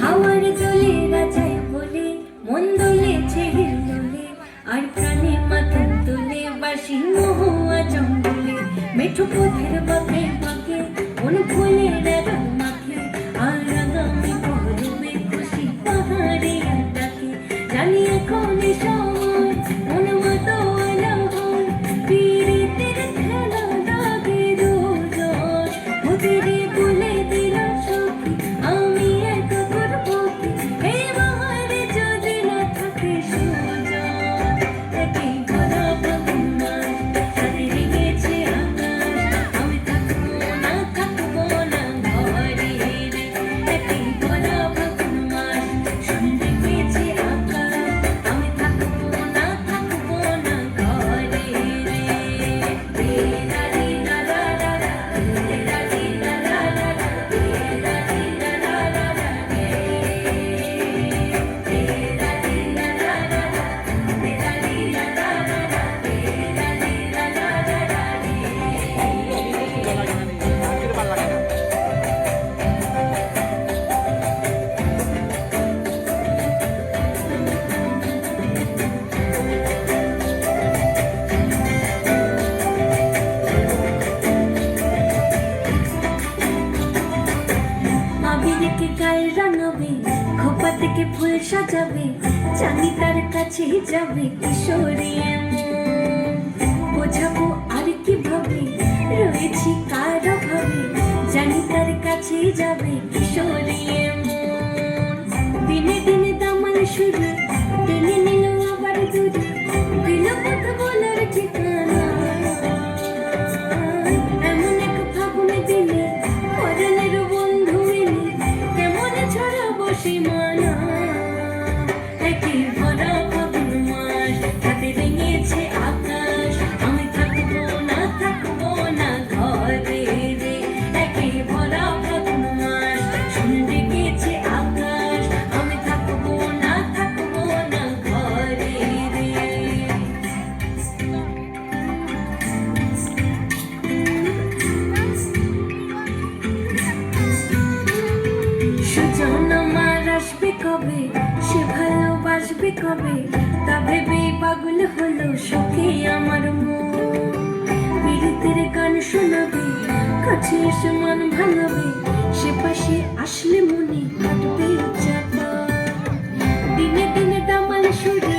হাওয়ার দোলে রাজায় বলে মন দোলেছে হিন্দোলে আর প্রাণে মাথা তোলে বাসি মহুয়া জঙ্গলে মেঠো পথের বাঁকে বাঁকে মন ফুলের রং মাখে আর আগামী পরবে খুশি পাহাড়ে ডাকে জানি এখন সময় মন মতো হয় পীড়িতের খেলা ডাকে দুজন ওদেরে বলে দিল সখী আমি এক করবো কি এই বাহারে যদি না থাকে সুজন একই ভরা ফাগুন মাস সাথে রেগেছে আকাশ আমি থাকবো না ঘরে রে একই ভরা ফাগুন মাস সন্ধে গেছে আকাশ আমি থাকবো না ঘরে রে রে লা রি লা লা লা লা রে লা রি লা লা লা লা রে লা রি লা লা লা লা রে রে লা রি লা লা লা লা রে লা রি লা লা লা লা রে লা রি লা লা লা লা আবিরকে গাল রাঙাবে খোপা থেকে ফুল সাজাবে জানি তার কাছে যাবে কিশোরী বোঝাবো আর কিভাবে রয়েছি কার অভাবে জানি তার কাছে যাবে কিশোরী দিনে দিনে দামাল শুরু টেনে নিল আবার দূরে দিল কথা বলার ঠিকানা এমন এক ফাগুন দিনে পরাণের বন্ধু এলে কেমন ছড়াবো সীমানা একই ভরা ফাগুন মাস হাতে রেঙেছে আকাশ আমি থাকবো না ঘরে রে একই ভরা ফাগুন মাস সন্ধে গেছে আকাশ আমি থাকবো না ঘরে রে সুজন আমার আসবে কবে সে ভালোবাসবে কবে তা ভেবে পাগল হলো সুখে আমার মন পীড়িতের গান শোনাবে কাছে এসে মন ভাঙাবে সে পাশে আসলে মনে কাটবে চাপা দিনে দিনে দামাল সুরে